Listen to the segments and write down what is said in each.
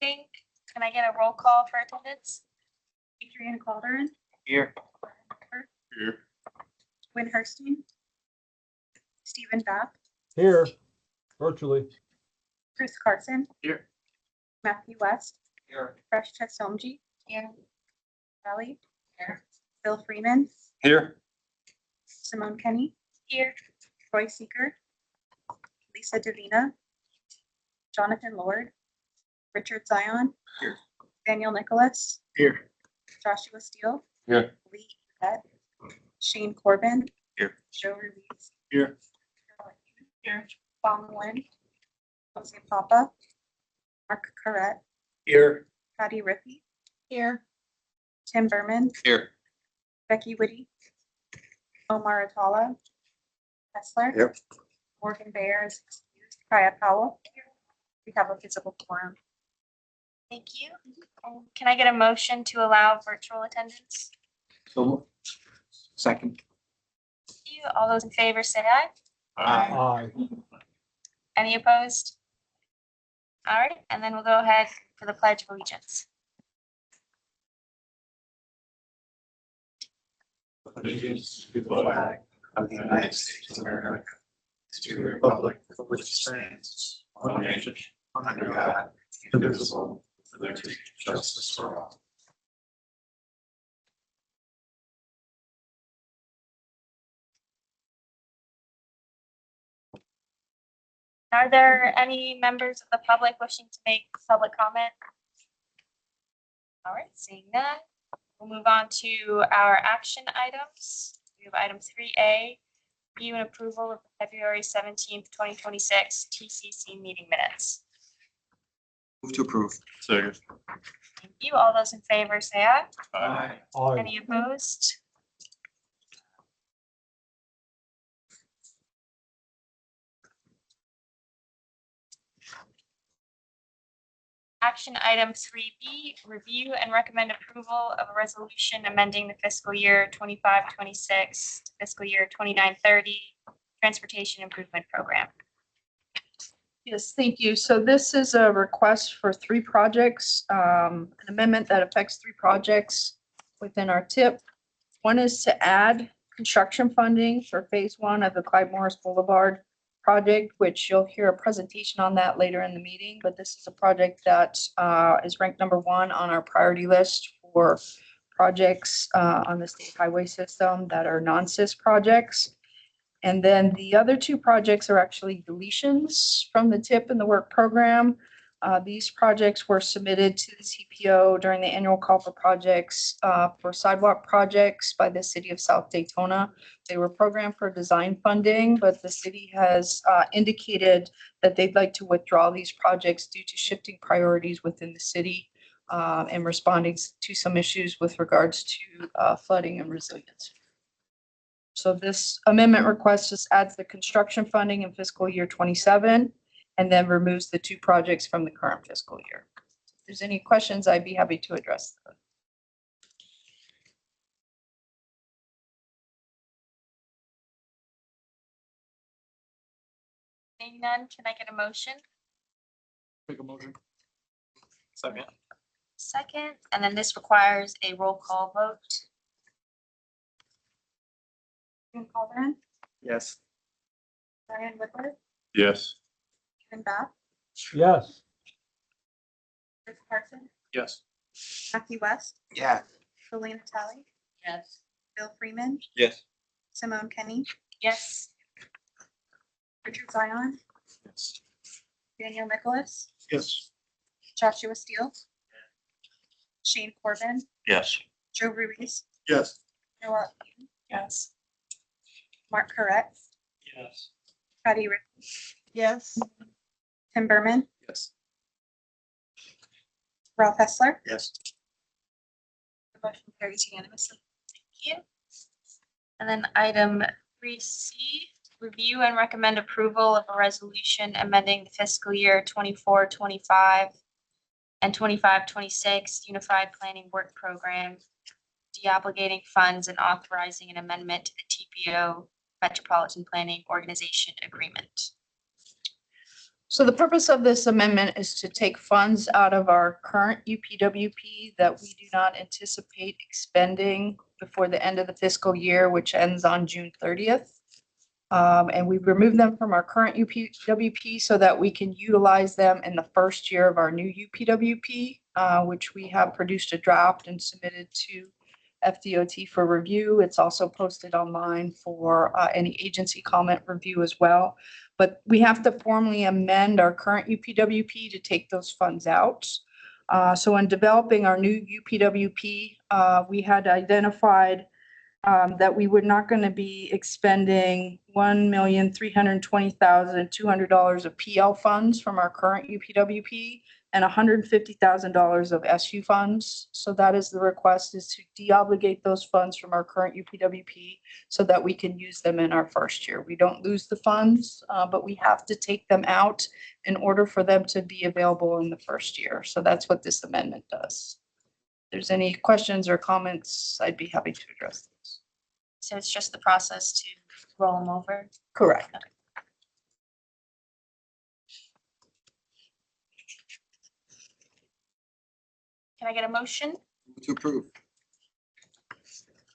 Meeting. Can I get a roll call for attendance? Adrian Calderon, Here. Here. Wynn Hurstein, Stephen Bath, Here, virtually. Chris Carson, Here. Matthew West, Here. Fresh Chesomji, Here. Kelly, Bill Freeman, Here. Simone Kenny, Here. Troy Seeker, Lisa Davina, Jonathan Lord, Richard Zion, Here. Daniel Nicholas, Here. Joshua Steele, Here. Lee Evet, Shane Corbin, Here. Joe Ruiz, Here. Here. Bong Lin, Jose Papa, Mark Corrett, Here. Patty Rippey, Here. Tim Berman, Here. Becky Whitty, Omar Atala, Kessler. Yep. Morgan Bayer is excused. Kaya Powell. We have a physical forum. Thank you. Can I get a motion to allow virtual attendance? So. Second. Thank you. All those in favor say aye. Aye. Any opposed? All right, and then we'll go ahead for the Pledge of Allegiance. Allegiance to the flag of the United States of America, to the republic for which it stands, one nation, under God, indivisible, with liberty and justice for all. Are there any members of the public wishing to make public comment? All right, seeing that, we'll move on to our action items. We have item 3A, review and approval of the February 17th, 2026 TCC meeting minutes. Move to approve. Second. Thank you. All those in favor say aye. Aye. Aye. Any opposed? Action item 3B, review and recommend approval of a resolution amending the fiscal year 25-26 to fiscal year 29-30 transportation improvement program. Yes, thank you. So this is a request for three projects, an amendment that affects three projects within our TIP. One is to add construction funding for phase one of the Clyde Morris Boulevard project, which you'll hear a presentation on that later in the meeting. But this is a project that is ranked number one on our priority list for projects on the state highway system that are non-SIS projects. And then the other two projects are actually deletions from the TIP and the work program. These projects were submitted to the CPO during the annual call for projects for sidewalk projects by the city of South Daytona. They were programmed for design funding, but the city has indicated that they'd like to withdraw these projects due to shifting priorities within the city and responding to some issues with regards to flooding and resilience. So this amendment request just adds the construction funding in fiscal year 27 and then removes the two projects from the current fiscal year. If there's any questions, I'd be happy to address them. Seeing none, can I get a motion? Make a motion. Second. Second, and then this requires a roll call vote. Adrian Calderon, Yes. Brian Whitworth, Yes. Stephen Bath, Yes. Chris Carson, Yes. Matthew West, Yeah. Selena Talley, Yes. Bill Freeman, Yes. Simone Kenny, Yes. Richard Zion, Yes. Daniel Nicholas, Yes. Joshua Steele, Shane Corbin, Yes. Joe Ruiz, Yes. Noah, Yes. Mark Corrett, Yes. Patty Rippey, Yes. Tim Berman, Yes. Ralph Hessler. Yes. The motion carries unanimously. Thank you. And then item 3C, review and recommend approval of a resolution amending the fiscal year 24-25 and 25-26 Unified Planning Work Program, deobligating funds and authorizing an amendment to the TPO Metropolitan Planning Organization Agreement. So the purpose of this amendment is to take funds out of our current UPWP that we do not anticipate expending before the end of the fiscal year, which ends on June 30th. And we remove them from our current UPWP so that we can utilize them in the first year of our new UPWP, which we have produced a draft and submitted to FDOT for review. It's also posted online for any agency comment review as well. But we have to formally amend our current UPWP to take those funds out. So in developing our new UPWP, we had identified that we were not going to be expending $1,320,200 of PL funds from our current UPWP and $150,000 of SU funds. So that is the request, is to deobligate those funds from our current UPWP so that we can use them in our first year. We don't lose the funds, but we have to take them out in order for them to be available in the first year. So that's what this amendment does. If there's any questions or comments, I'd be happy to address those. So it's just the process to roll them over. Correct. Can I get a motion? To approve.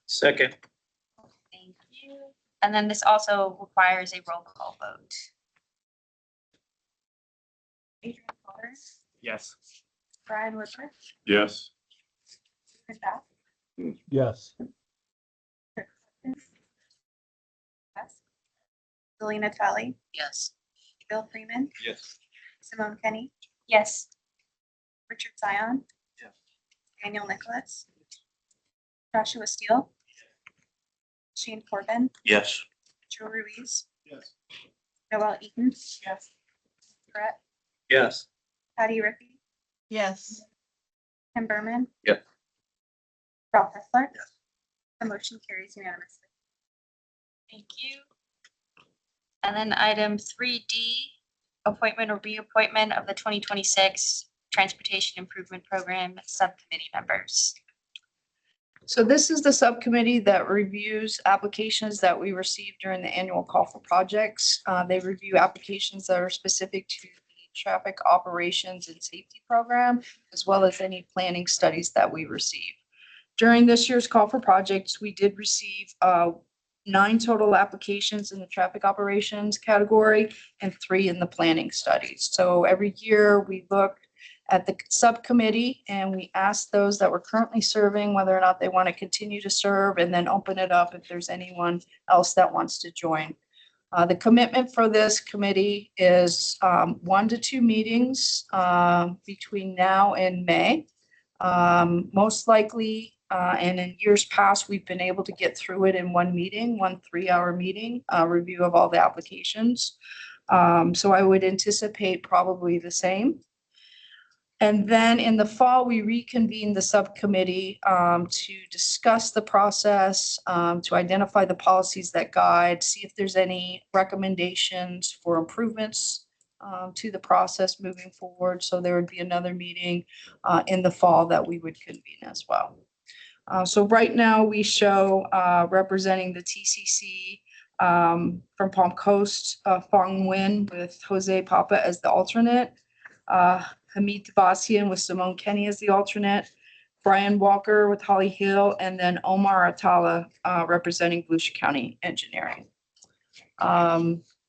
Second. Thank you. And then this also requires a roll call vote. Adrian Potter, Yes. Brian Whitmer, Yes. Stephen Bath, Yes. Yes. Selena Talley, Yes. Bill Freeman, Yes. Simone Kenny, Yes. Richard Zion. Yes. Daniel Nicholas. Joshua Steele. Shane Corbin, Yes. Joe Ruiz, Yes. Noel Eaton. Yes. Brett, Yes. Patty Rippey, Yes. Tim Berman. Yes. Rob Hessler. Yes. The motion carries unanimously. Thank you. And then item 3D, appointment or reappointment of the 2026 Transportation Improvement Program Subcommittee members. So this is the subcommittee that reviews applications that we receive during the annual call for projects. They review applications that are specific to the traffic operations and safety program, as well as any planning studies that we receive. During this year's call for projects, we did receive 9 total applications in the traffic operations category and 3 in the planning studies. So every year we look at the subcommittee and we ask those that were currently serving whether or not they want to continue to serve, and then open it up if there's anyone else that wants to join. The commitment for this committee is 1 to 2 meetings between now and May. Most likely, and in years past, we've been able to get through it in 1 meeting, 1 3-hour meeting, review of all the applications. So I would anticipate probably the same. And then in the fall, we reconvene the subcommittee to discuss the process, to identify the policies that guide, see if there's any recommendations for improvements to the process moving forward. So there would be another meeting in the fall that we would convene as well. So right now we show representing the TCC from Palm Coast, Fong Nguyen with Jose Papa as the alternate. Hamid Tabasian with Simone Kenny as the alternate, Brian Walker with Holly Hill, and then Omar Atala representing Volusia County Engineering.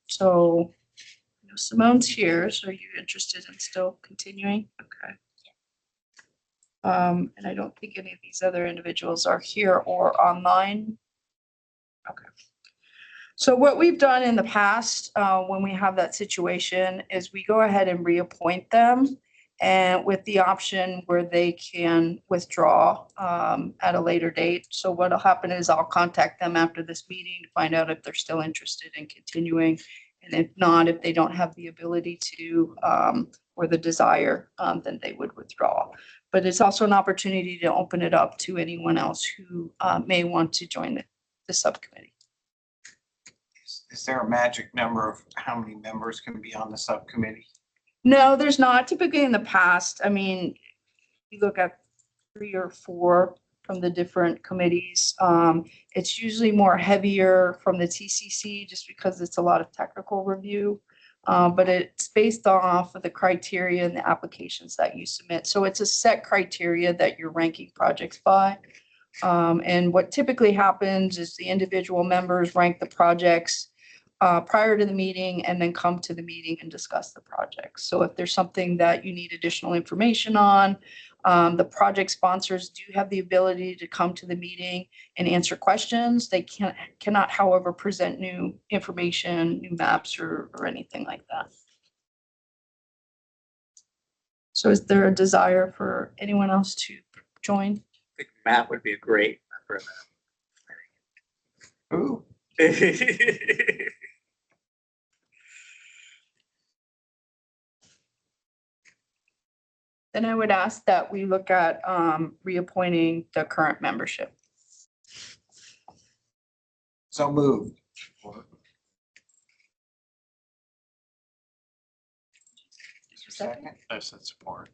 So Simone's here. So are you interested in still continuing? Okay. And I don't think any of these other individuals are here or online. Okay. So what we've done in the past, when we have that situation, is we go ahead and reappoint them, and with the option where they can withdraw at a later date. So what'll happen is I'll contact them after this meeting to find out if they're still interested in continuing. And if not, if they don't have the ability to or the desire, then they would withdraw. But it's also an opportunity to open it up to anyone else who may want to join the subcommittee. Is there a magic number of how many members can be on the subcommittee? No, there's not. Typically in the past, I mean, you look at 3 or 4 from the different committees. It's usually more heavier from the TCC just because it's a lot of technical review. But it's based off of the criteria and the applications that you submit. So it's a set criteria that you're ranking projects by. And what typically happens is the individual members rank the projects prior to the meeting and then come to the meeting and discuss the project. So if there's something that you need additional information on, the project sponsors do have the ability to come to the meeting and answer questions. They cannot, however, present new information, new maps or anything like that. So is there a desire for anyone else to join? I think Matt would be a great member Ooh, of that. Then I would ask that we look at reappointing the current membership. so moved. Second. I said support.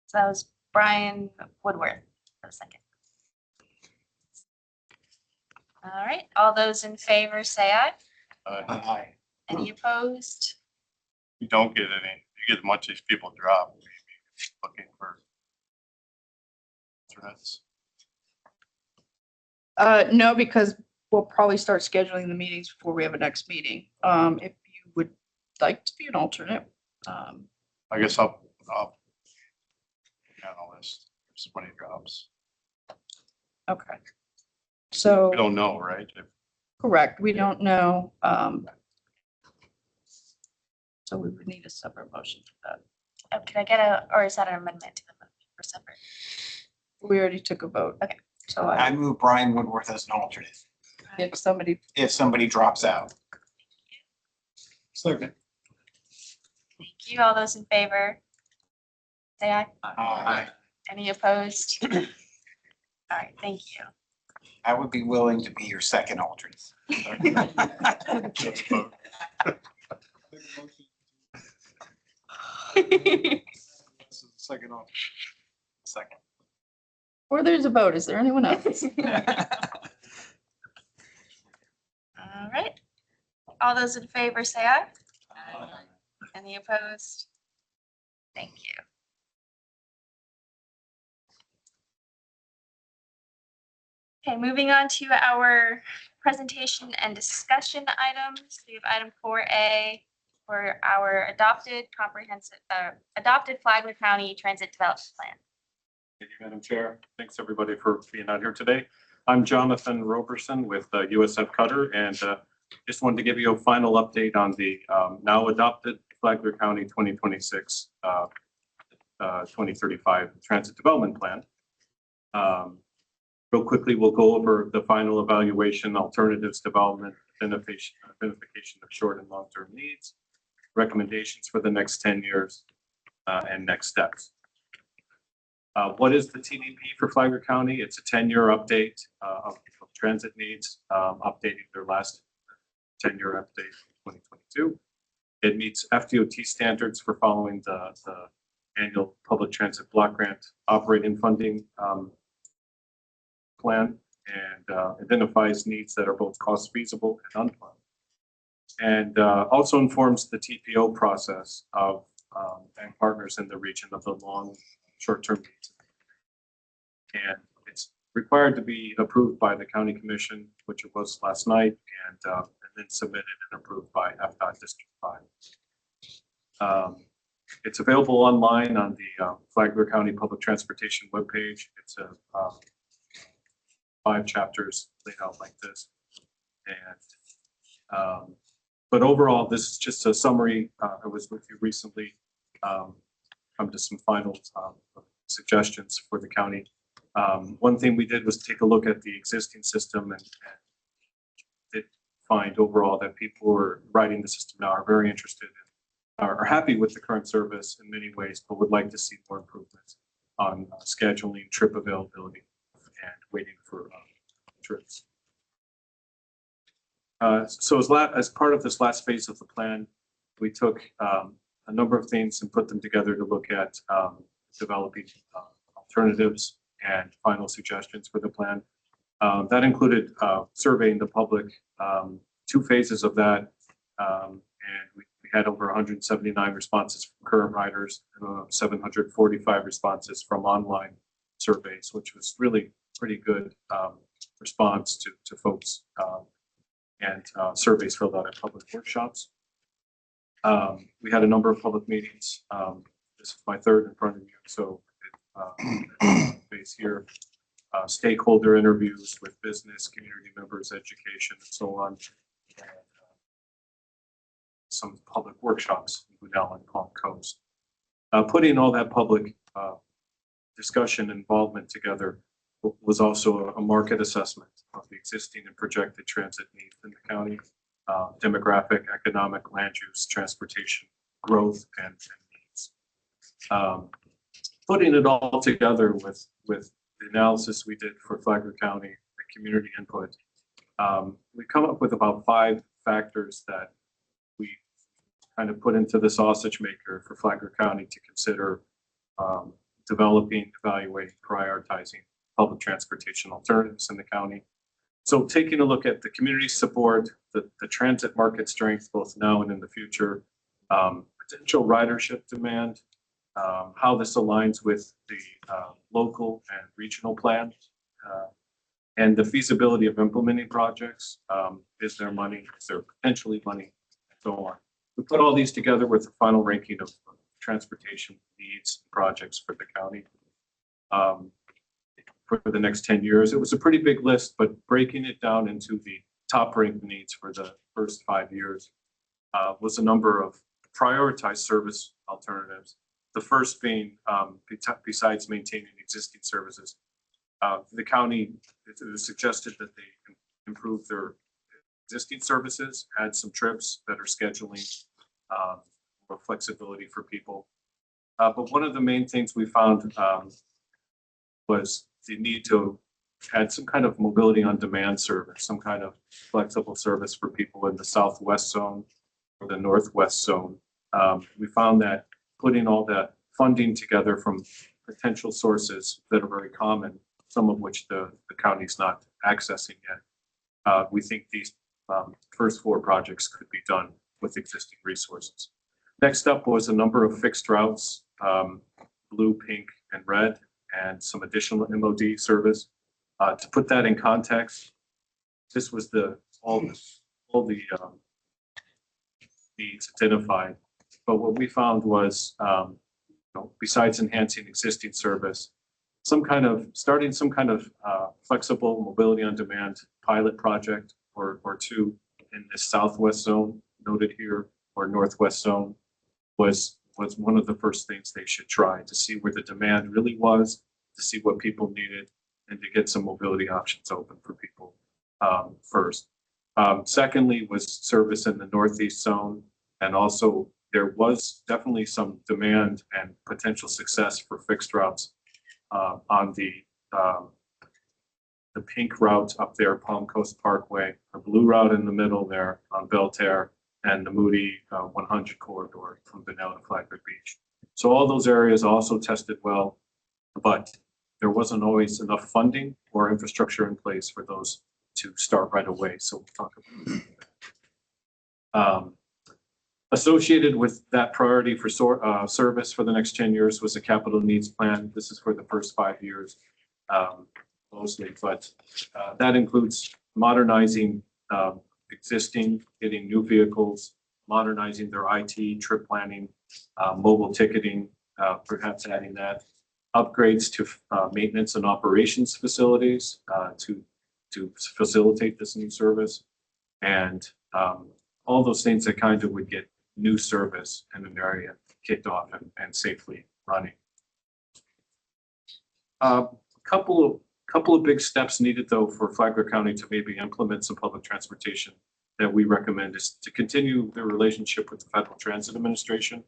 So that was Brian Woodworth for the second. All right, all those in favor say aye. Aye. Any opposed? You don't get any, you get as much as people drop, maybe looking for threats. No, because we'll probably start scheduling the meetings before we have a next meeting. If you would like to be an alternate. I guess I'll be on the list if somebody drops. Okay. So, We don't know, right? correct, we don't know. So we would need a separate motion for that. Oh, can I get or is that an amendment to the motion for separate? We already took a vote. Okay. So I move Brian Woodworth as an alternate if somebody, if somebody drops out. Second. Thank you. All those in favor? Say aye. Aye. Any opposed? All right, thank you. I would be willing to be your second alternate. Let's vote. Second off. Second. or there's a vote. Is there anyone else? All right. All those in favor say aye. Any opposed? Thank you. Okay, moving on to our presentation and discussion items. We have item 4A for our adopted Flagler County Transit Development Plan. Thank you, Madam Chair. Thanks, everybody, for being out here today. I'm Jonathan Roberson with USF Cutter, and just wanted to give you a final update on the now adopted Flagler County 2026 2035 Transit Development Plan. Real quickly, we'll go over the final evaluation, alternatives, development, identification of short and long-term needs, recommendations for the next 10 years, and next steps. What is the TDP for Flagler County? It's a 10-year update of transit needs, updating their last 10-year update in 2022. It meets FDOT standards for following the annual public transit block grant operating funding plan, and identifies needs that are both cost feasible and unfunded. And also informs the TPO process of and partners in the region of the long short-term needs. And it's required to be approved by the county commission, which it was last night, and then submitted and approved by FDOT District 5. It's available online on the Flagler County Public Transportation webpage. It's a 5 chapters laid out like this. And but overall, this is just a summary. I was with you recently, come to some final suggestions for the county. One thing we did was take a look at the existing system and did find overall that people who are riding the system now are very interested in, are happy with the current service in many ways, but would like to see more improvements on scheduling, trip availability, and waiting for trips. So as part of this last phase of the plan, we took a number of things and put them together to look at developing alternatives and final suggestions for the plan. That included surveying the public. 2 phases of that And we had over 179 responses from current riders, 745 responses from online surveys, which was really pretty good response to folks and surveys filled out at public workshops. We had a number of public meetings. This is my third in front of you, so base here. Stakeholder interviews with business, community members, education, and so on. And, some public workshops in Goodell and Palm Coast. Putting all that public discussion involvement together was also a market assessment of the existing and projected transit needs in the county, demographic, economic, land use, transportation, growth, and needs. Putting it all together with the analysis we did for Flagler County, the community input, we come up with about 5 factors that we kind of put into the sausage maker for Flagler County to consider developing, evaluating, prioritizing public transportation alternatives in the county. So taking a look at the community support, the transit market strength, both now and in the future, potential ridership demand, how this aligns with the local and regional plan, and the feasibility of implementing projects. Is there money? Is there potentially money? And so on. We put all these together with the final ranking of transportation needs and projects for the county for the next 10 years. It was a pretty big list, but breaking it down into the top ranked needs for the first 5 years was a number of prioritized service alternatives. The first being, besides maintaining existing services, the county, it was suggested that they improve their existing services, add some trips, better scheduling, more flexibility for people. But one of the main things we found was the need to add some kind of mobility on demand service, some kind of flexible service for people in the southwest zone or the northwest zone. We found that putting all that funding together from potential sources that are very common, some of which the county's not accessing yet. We think these first 4 projects could be done with existing resources. Next up was a number of fixed routes, blue, pink, and red, and some additional MOD service. To put that in context, this was all the needs identified. But what we found was, besides enhancing existing service, starting some kind of flexible mobility on demand pilot project or 2 in the southwest zone noted here, or northwest zone, was one of the first things they should try to see where the demand really was, to see what people needed, and to get some mobility options open for people first. Secondly was service in the northeast zone, and also there was definitely some demand and potential success for fixed routes on the pink route up there, Palm Coast Parkway, the blue route in the middle there on Belterre, and the Moody 100 corridor from Benel to Flagler Beach. So all those areas also tested well, but there wasn't always enough funding or infrastructure in place for those to start right away. So we'll talk about that. Associated with that priority for service for the next 10 years was a capital needs plan. This is for the first 5 years mostly, but that includes modernizing existing, getting new vehicles, modernizing their IT, trip planning, mobile ticketing, perhaps adding that, upgrades to maintenance and operations facilities to facilitate this new service, and all those things that kind of would get new service in an area kicked off and safely running. Couple of big steps needed though for Flagler County to maybe implement some public transportation that we recommend is to continue their relationship with the Federal Transit Administration.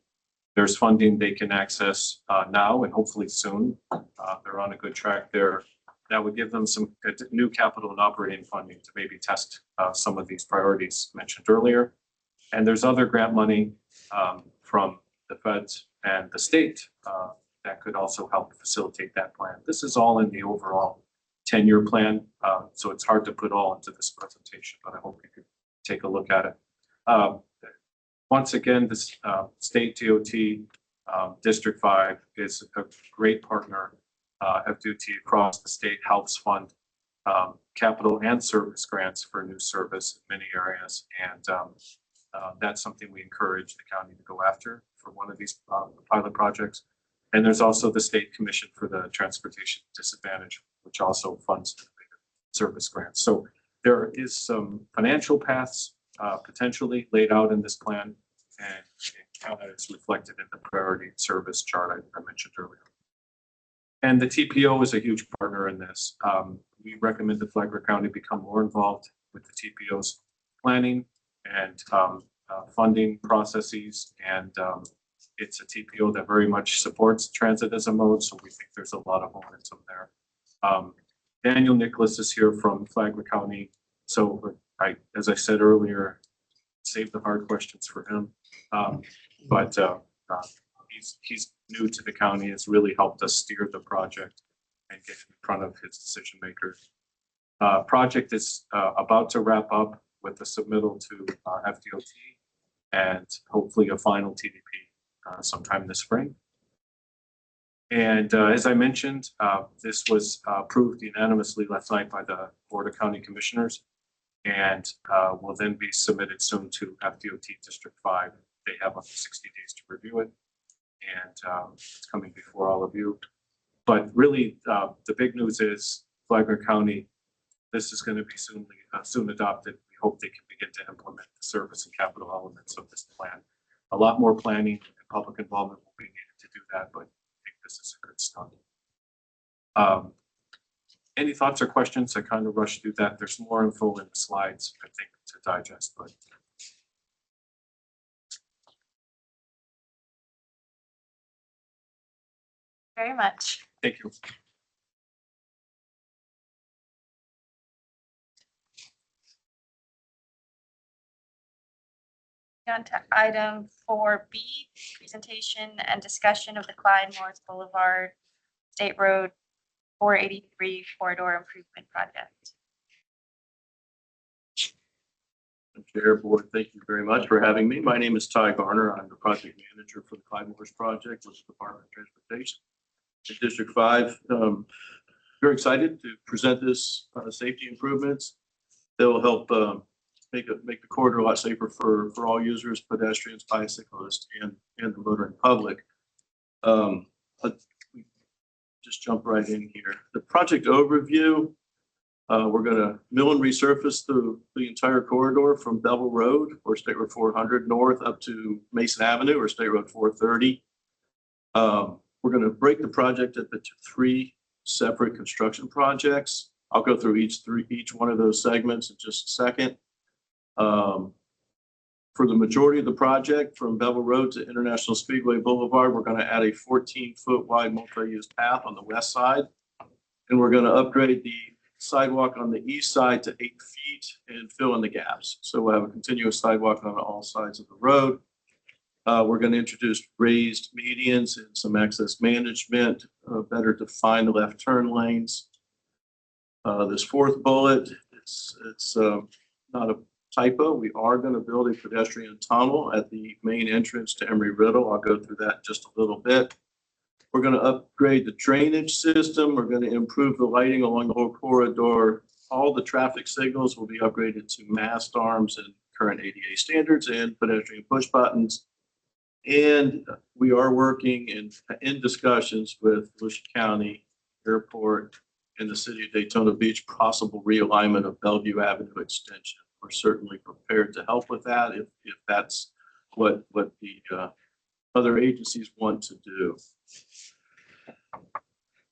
There's funding they can access now and hopefully soon. They're on a good track there. That would give them some new capital and operating funding to maybe test some of these priorities mentioned earlier. And there's other grant money from the feds and the state that could also help facilitate that plan. This is all in the overall 10-year plan, so it's hard to put all into this presentation, but I hope you could take a look at it. Once again, this state DOT District 5 is a great partner. FDOT across the state helps fund capital and service grants for new service in many areas. And that's something we encourage the county to go after for one of these pilot projects. And there's also the State Commission for the Transportation Disadvantage, which also funds service grants. So there is some financial paths potentially laid out in this plan, and how that is reflected in the priority service chart I mentioned earlier. And the TPO is a huge partner in this. We recommend that Flagler County become more involved with the TPO's planning and funding processes. And it's a TPO that very much supports transit as a mode, so we think there's a lot of momentum there. Daniel Nicholas is here from Flagler County. So as I said earlier, save the hard questions for him. But he's new to the county, has really helped us steer the project and get in front of his decision makers. Project is about to wrap up with the submittal to FDOT and hopefully a final TDP sometime this spring. And as I mentioned, this was approved unanimously last night by the Board of County Commissioners, and will then be submitted soon to FDOT District 5. They have up to 60 days to review it, and it's coming before all of you. But really, the big news is Flagler County, this is going to be soon adopted. We hope they can begin to implement the service and capital elements of this plan. A lot more planning and public involvement will be needed to do that, but I think this is a good start. Any thoughts or questions? I kind of rushed through that. There's more info in the slides, I think, to digest, but. Very much. Thank you. On to item 4B, presentation and discussion of the Clyde Morris Boulevard State Road 483 corridor improvement project. Chair, Board, thank you very much for having me. My name is Ty Garner. I'm the project manager for the Clyde Morris project with the Department of Transportation in District 5. Very excited to present this safety improvements that will help make the corridor a lot safer for all users, pedestrians, bicyclists, and the motoring public. Let's just jump right in here. The project overview. We're going to mill and resurface the entire corridor from Bevel Road or State Road 400 north up to Mason Avenue or State Road 430. We're going to break the project into 3 separate construction projects. I'll go through each one of those segments in just a second. For the majority of the project from Bevel Road to International Speedway Boulevard, we're going to add a 14-foot wide multi-use path on the west side. And we're going to upgrade the sidewalk on the east side to 8 feet and fill in the gaps. So we'll have a continuous sidewalk on all sides of the road. We're going to introduce raised medians and some access management, better define the left turn lanes. This 4th bullet, it's not a typo. We are going to build a pedestrian tunnel at the main entrance to Embry-Riddle. I'll go through that just a little bit. We're going to upgrade the drainage system. We're going to improve the lighting along the whole corridor. All the traffic signals will be upgraded to mast arms and current ADA standards and pedestrian push buttons. And we are working in discussions with Volusia County Airport and the city of Daytona Beach, possible realignment of Bellevue Avenue extension. We're certainly prepared to help with that if that's what the other agencies want to do.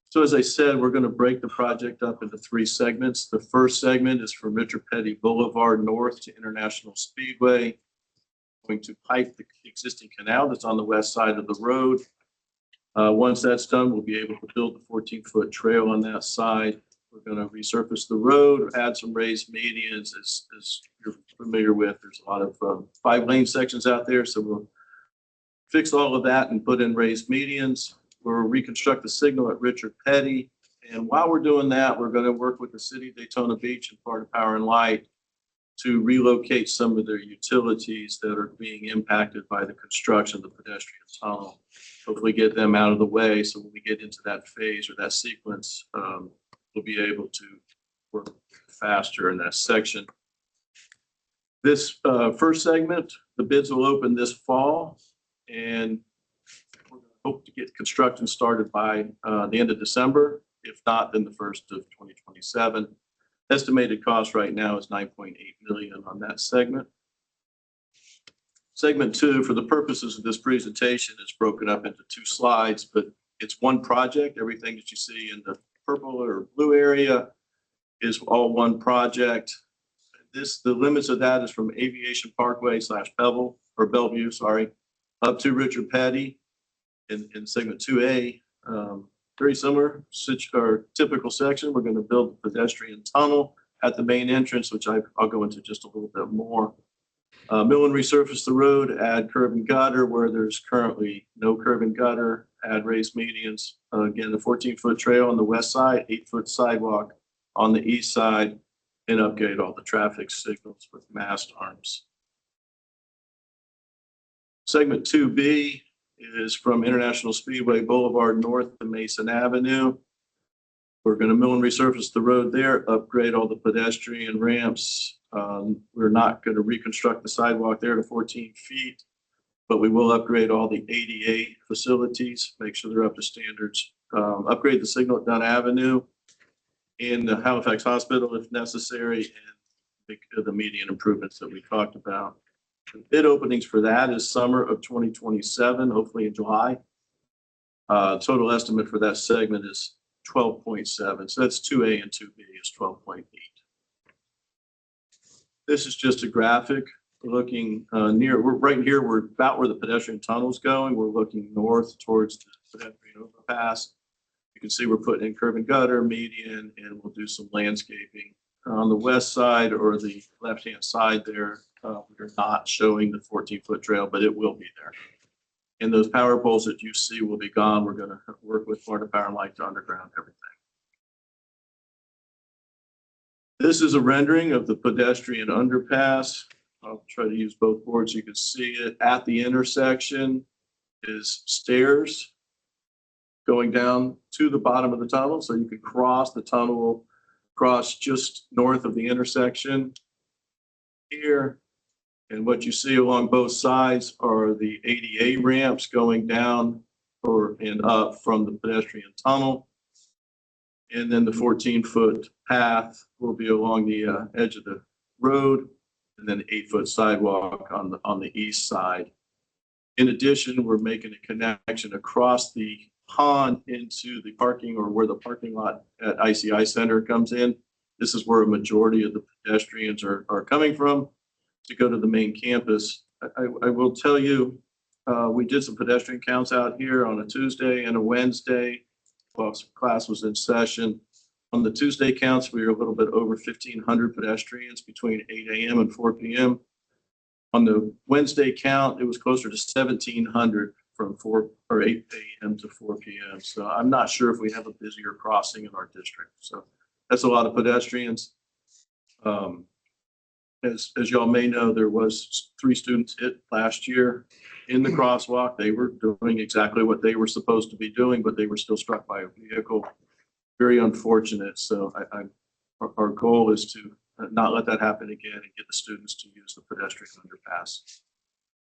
So as I said, we're going to break the project up into 3 segments. The first segment is from Richard Petty Boulevard north to International Speedway. Going to pipe the existing canal that's on the west side of the road. Once that's done, we'll be able to build the 14-foot trail on that side. We're going to resurface the road, add some raised medians as you're familiar with. There's a lot of 5-lane sections out there, so we'll fix all of that and put in raised medians. We'll reconstruct the signal at Richard Petty. And while we're doing that, we're going to work with the city of Daytona Beach and Florida Power and Light to relocate some of their utilities that are being impacted by the construction of the pedestrian tunnel. Hopefully get them out of the way, so when we get into that phase or that sequence, we'll be able to work faster in that section. This first segment, the bids will open this fall, and we're gonna hope to get construction started by the end of December. If not, then the first of 2027. Estimated cost right now is 9.8 million on that segment. Segment 2, for the purposes of this presentation, is broken up into 2 slides, but it's one project. Everything that you see in the purple or blue area is all one project. The limits of that is from Aviation Parkway / Bellevue, up to Richard Petty in segment 2A. Very similar or typical section. We're going to build a pedestrian tunnel at the main entrance, which I'll go into just a little bit more. Mill and resurface the road, add curb and gutter where there's currently no curb and gutter, add raised medians. Again, the 14-foot trail on the west side, 8-foot sidewalk on the east side, and upgrade all the traffic signals with mast arms. Segment 2B is from International Speedway Boulevard north to Mason Avenue. We're going to mill and resurface the road there, upgrade all the pedestrian ramps. We're not going to reconstruct the sidewalk there to 14 feet, but we will upgrade all the ADA facilities, make sure they're up to standards. Upgrade the signal at Dunn Avenue in the Halifax Hospital if necessary, and the median improvements that we talked about. The bid openings for that is summer of 2027, hopefully in July. Total estimate for that segment is 12.7. So that's 2A and 2B is 12.8. This is just a graphic looking we're right here. We're about where the pedestrian tunnel is going. We're looking north towards the pedestrian overpass. You can see we're putting in curb and gutter, median, and we'll do some landscaping. On the west side or the left-hand side there, we're not showing the 14-foot trail, but it will be there. And those power poles that you see will be gone. We're going to work with Florida Power and Light to underground everything. This is a rendering of the pedestrian underpass. I'll try to use both boards so you can see it. At the intersection is stairs going down to the bottom of the tunnel, so you can cross the tunnel, cross just north of the intersection here. And what you see along both sides are the ADA ramps going down and up from the pedestrian tunnel. And then the 14-foot path will be along the edge of the road, and then the 8-foot sidewalk on the east side. In addition, we're making a connection across the pond into the parking, or where the parking lot at ICI Center comes in. This is where a majority of the pedestrians are coming from to go to the main campus. I will tell you, we did some pedestrian counts out here on a Tuesday and a Wednesday while class was in session. On the Tuesday counts, we were a little bit over 1,500 pedestrians between 8 a.m. and 4 p.m. On the Wednesday count, it was closer to 1,700 from 8 a.m. to 4 p.m. So I'm not sure if we have a busier crossing in our district. So that's a lot of pedestrians. As y'all may know, there was 3 students hit last year in the crosswalk. They were doing exactly what they were supposed to be doing, but they were still struck by a vehicle. Very unfortunate. So our goal is to not let that happen again and get the students to use the pedestrian underpass.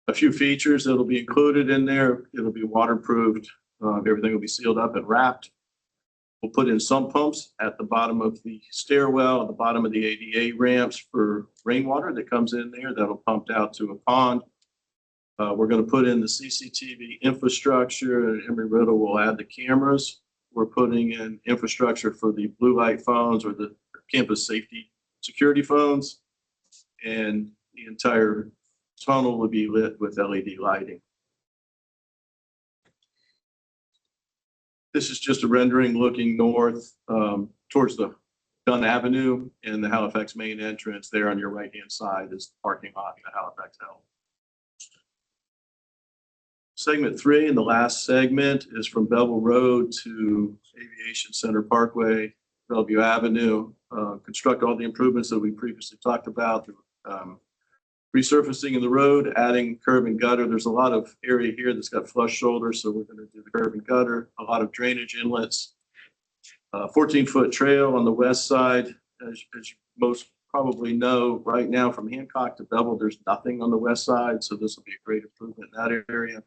A few features that'll be included in there. It'll be waterproofed. Everything will be sealed up and wrapped. We'll put in sump pumps at the bottom of the stairwell, at the bottom of the ADA ramps for rainwater that comes in there. That'll pump out to a pond. We're going to put in the CCTV infrastructure, and Embry-Riddle will add the cameras. We're putting in infrastructure for the blue light phones or the campus safety security phones, and the entire tunnel will be lit with LED lighting. This is just a rendering looking north towards the Dunn Avenue and the Halifax main entrance. There on your right-hand side is the parking lot in the Halifax Health. Segment 3 and the last segment is from Bevel Road to Aviation Center Parkway, Bellevue Avenue. Construct all the improvements that we previously talked about, the resurfacing of the road, adding curb and gutter. There's a lot of area here that's got flush shoulders, so we're going to do the curb and gutter, a lot of drainage inlets. 14-foot trail on the west side. As you most probably know, right now from Hancock to Bevel, there's nothing on the west side, so this will be a great improvement in that area.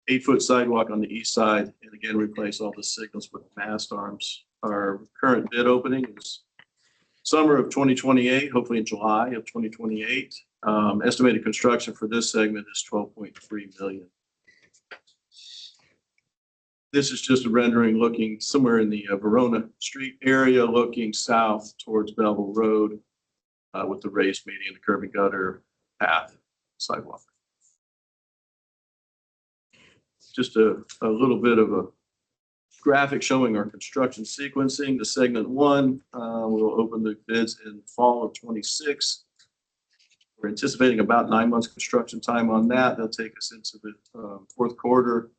8-foot sidewalk on the east side, and again, replace all the signals with mast arms. Our current bid opening is summer of 2028, hopefully in July of 2028. Estimated construction for this segment is $12.3 million. This is just a rendering looking somewhere in the Verona Street area, looking south towards Bevel Road with the raised median, the curb and gutter path sidewalk. Just a little bit of a graphic showing our construction sequencing. The segment 1 will open the bids in fall of 26. We're anticipating about 9 months construction time on that. They'll take us into the fourth quarter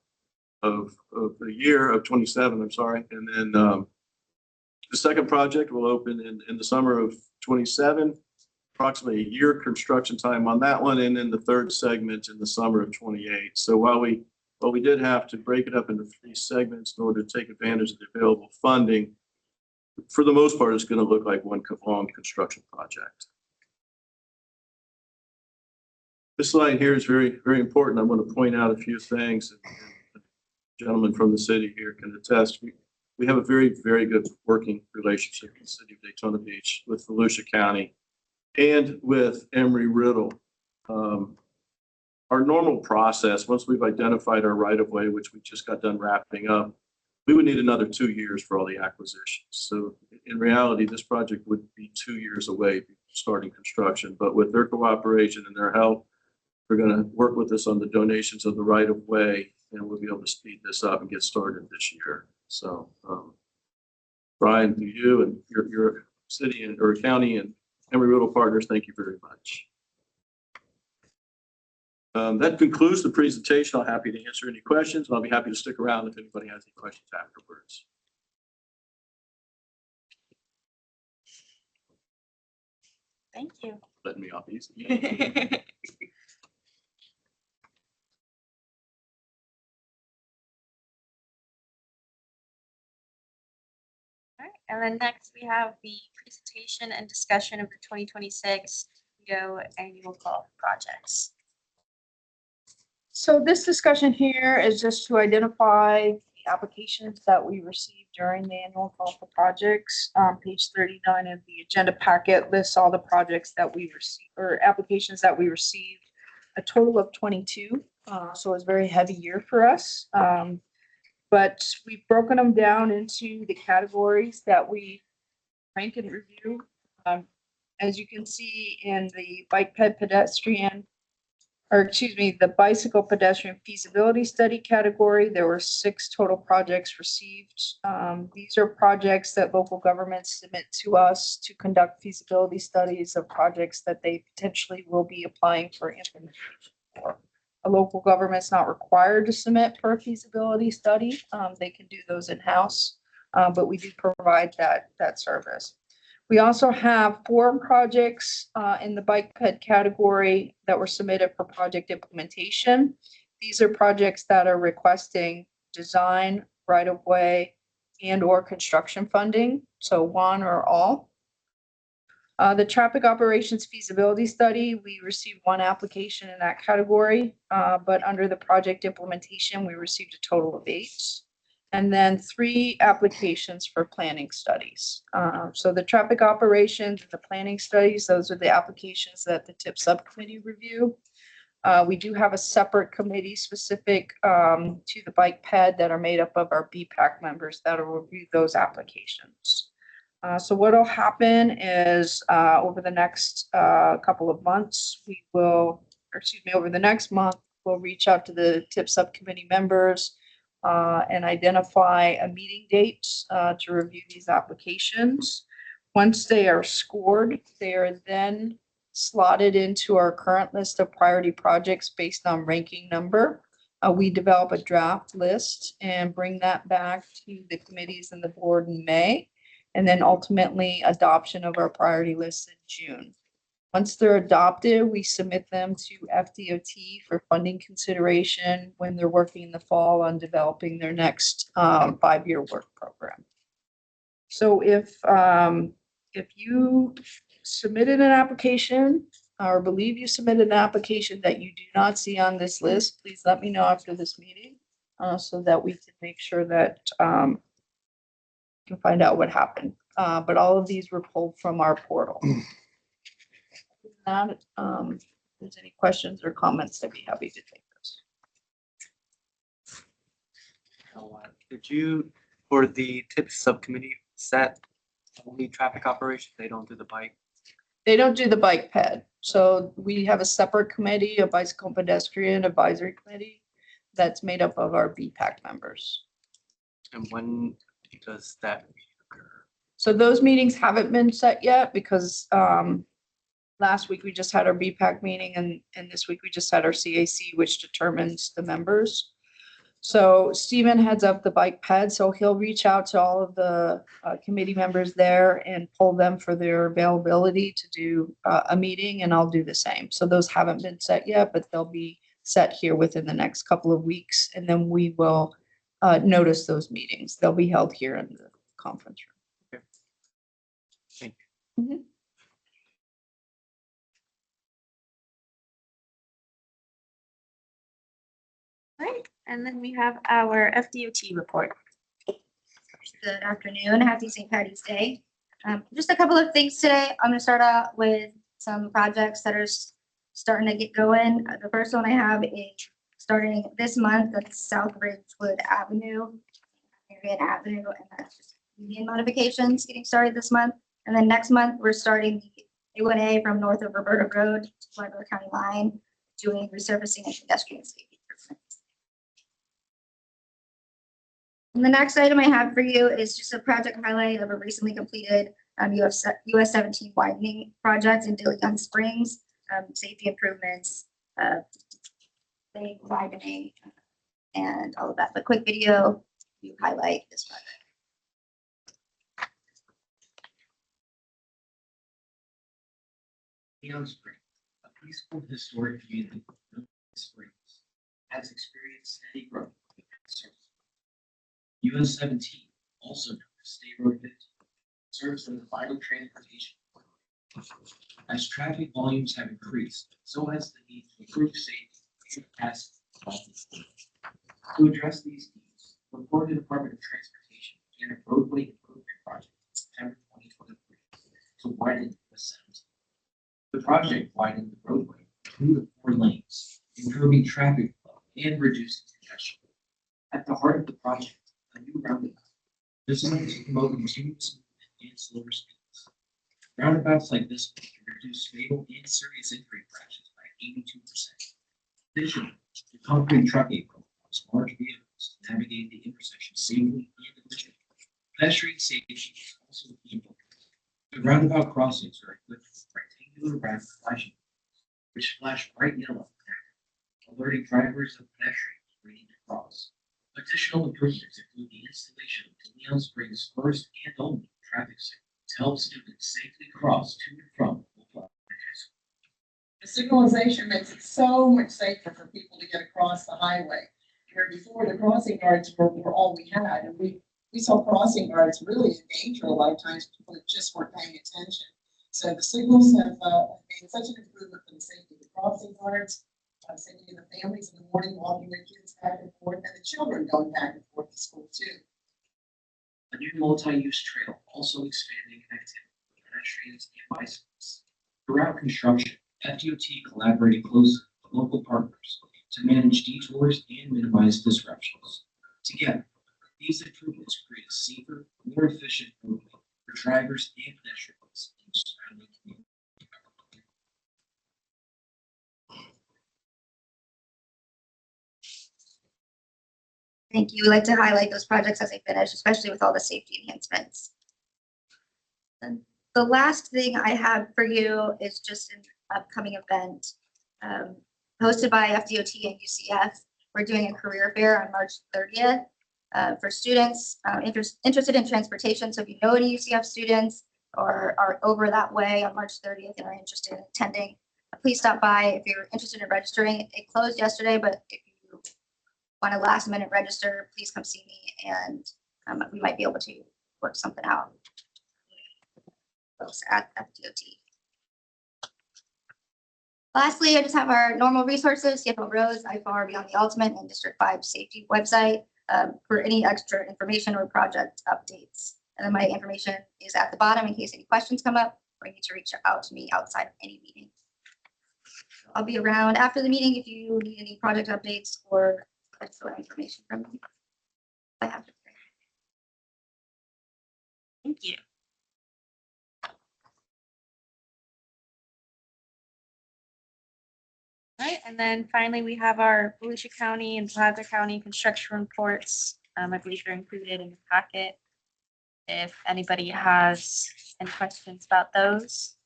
of the year of 27, I'm sorry. And then the second project will open in the summer of 27, approximately a year construction time on that one. And then the third segment in the summer of 28. So while we did have to break it up into 3 segments in order to take advantage of the available funding, for the most part, it's going to look like one long construction project. This slide here is very, very important. I want to point out a few things. And the gentleman from the city here can attest. We have a very, very good working relationship with the city of Daytona Beach, with Volusia County, and with Embry-Riddle. Our normal process, once we've identified our right-of-way, which we just got done wrapping up, we would need another 2 years for all the acquisitions. So in reality, this project would be 2 years away from starting construction. But with their cooperation and their help, they're going to work with us on the donations of the right-of-way, and we'll be able to speed this up and get started this year. So, Brian, to you and your city and or county and Embry-Riddle partners, thank you very much. That concludes the presentation. I'm happy to answer any questions. I'll be happy to stick around if anybody has any questions afterwards. Thank you. Letting me off easy. All right, and then next we have the presentation and discussion of the 2026 annual call projects. So this discussion here is just to identify the applications that we received during the annual call for projects. Page 39 of the agenda packet lists all the projects that we received, or applications that we received, a total of 22. So it was a very heavy year for us. But we've broken them down into the categories that we rank and review. As you can see in the the bicycle pedestrian feasibility study category, there were 6 total projects received. These are projects that local governments submit to us to conduct feasibility studies of projects that they potentially will be applying for implementation for. A local government's not required to submit for a feasibility study. They can do those in-house, but we do provide that service. We also have 4 projects in the bike ped category that were submitted for project implementation. These are projects that are requesting design, right-of-way, and or construction funding, so one or all. The traffic operations feasibility study, we received 1 application in that category, but under the project implementation, we received a total of 8. And then 3 applications for planning studies. So the traffic operations and the planning studies, those are the applications that the TIP subcommittee review. We do have a separate committee specific to the bike ped that are made up of our BPAC members that will review those applications. So what will happen is over the next couple of months, over the next month, we'll reach out to the TIP subcommittee members and identify a meeting date to review these applications. Once they are scored, they are then slotted into our current list of priority projects based on ranking number. We develop a draft list and bring that back to the committees and the board in May, and then ultimately adoption of our priority list in June. Once they're adopted, we submit them to FDOT for funding consideration when they're working in the fall on developing their next 5-year work program. So if you submitted an application or believe you submitted an application that you do not see on this list, please let me know after this meeting so that we can make sure that can find out what happened. But all of these were pulled from our portal. If there's any questions or comments, I'd be happy to take those. Did you, for the TIP subcommittee, set only traffic operations? They don't do the bike? They don't do the bike ped. So we have a separate committee, a bicycle and pedestrian advisory committee that's made up of our BPAC members. And when does that occur? So those meetings haven't been set yet because last week we just had our BPAC meeting and this week we just had our CAC, which determines the members. So Stephen heads up the bike ped, so he'll reach out to all of the committee members there and pull them for their availability to do a meeting, and I'll do the same. So those haven't been set yet, but they'll be set here within the next couple of weeks, and then we will notice those meetings. They'll be held here in the conference room. Okay. Thank you. Mm-hmm. Right, and then we have our FDOT report. Good afternoon. Happy St. Patty's Day. Just a couple of things today. I'm going to start out with some projects that are starting to get going. The first one I have is starting this month. That's South Ridgewood Avenue, Marion Avenue, and that's just median modifications getting started this month. And then next month, we're starting the A1A from north of Roberta Road to Flagler County line, doing resurfacing and pedestrian safety improvements. And the next item I have for you is just a project highlight of a recently completed US 17 widening project in Dillion Springs, safety improvements, lane widening, and all of that. But quick video to highlight this project. Dillion Springs, a peaceful historic community of Springs, has experienced steady growth. US 17, also known as State Road 50, serves as a vital transportation corridor. As traffic volumes have increased, so has the need to improve safety and capacity. To address these needs, the Florida Department of Transportation began a roadway improvement project in September 2023 to widen US 17. The project widened the roadway through the 4 lanes, improving traffic flow and reducing congestion. At the heart of the project, a new roundabout designed to promote continuous movement and slower speeds. Roundabouts like this one can reduce fatal and serious injury fractions by 82%. Additionally, the concrete truck apron allows large vehicles to navigate the intersection safely and efficiently. Pedestrian safety is also important. The roundabout crossings are equipped with rectangular rapid flashing lights, which flash bright yellow, alerting drivers and pedestrians waiting to cross. Additional improvements include the installation of Dillion Springs' first and only traffic signal to help students safely cross to and from Volusia-Flagler. The signalization makes it so much safer for people to get across the highway. Where before the crossing guards were all we had, and we saw crossing guards really in danger a lot of times. People just weren't paying attention. So the signals have made such an improvement for the safety of the crossing guards, safety of the families in the morning walking their kids back and forth, and the children going back and forth to school too. A new multi-use trail also expanding connectivity for pedestrians and bicyclists. Throughout construction, FDOT collaborated closely with local partners to manage detours and minimize disruptions. Together, these improvements create a safer, more efficient roadway for drivers and pedestrians in the surrounding community. Thank you. We'd like to highlight those projects as they finish, especially with all the safety enhancements. And the last thing I have for you is just an upcoming event hosted by FDOT and UCF. We're doing a career fair on March 30th for students interested in transportation. So if you know any UCF students or are over that way on March 30th and are interested in attending, please stop by if you're interested in registering. It closed yesterday, but if you want to last minute register, please come see me and we might be able to work something out. Folks at DOT. Lastly, I just have our normal resources, CFO Roads, IFAR Beyond the Ultimate, and District 5 Safety website for any extra information or project updates. And then my information is at the bottom in case any questions come up or you need to reach out to me outside of any meeting. I'll be around after the meeting if you need any project updates or extra information from me. I have to. Thank you. All right, and then finally, we have our Volusia County and Flagler County construction reports. I believe they're included in the packet. If anybody has any questions about those.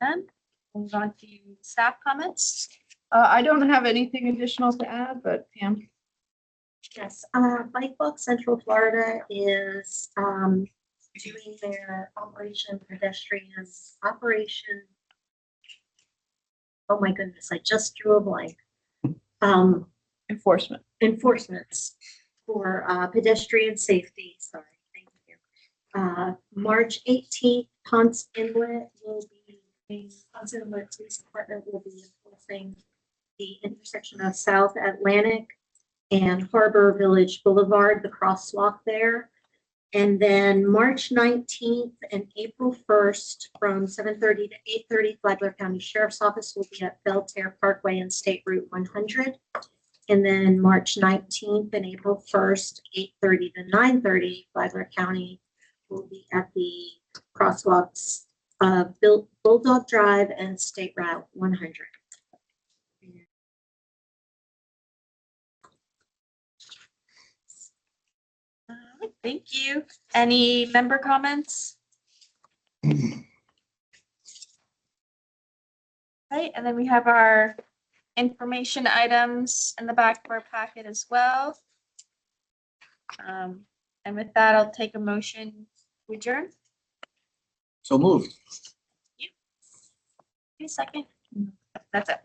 Then we'll move on to staff comments. I don't have anything additional to add, but Pam. Yes, Bike Walk Central Florida is doing their Operation Pedestrians Operation. Oh my goodness, I just drew a blank. Enforcements for pedestrian safety. Sorry, thank you. March 18th, Ponce Inlet will be, Ponce Inlet Police Department will be enforcing the intersection of South Atlantic and Harbor Village Boulevard, the crosswalk there. And then March 19th and April 1st from 7:30 to 8:30, Flagler County Sheriff's Office will be at Belterre Parkway and State Route 100. And then March 19th and April 1st, 8:30 to 9:30, Flagler County will be at the crosswalks of Bulldog Drive and State Route 100. Thank you. Any member comments? Right, and then we have our information items in the back of our packet as well. And with that, I'll take a motion to adjourn. So moved. Second. That's it.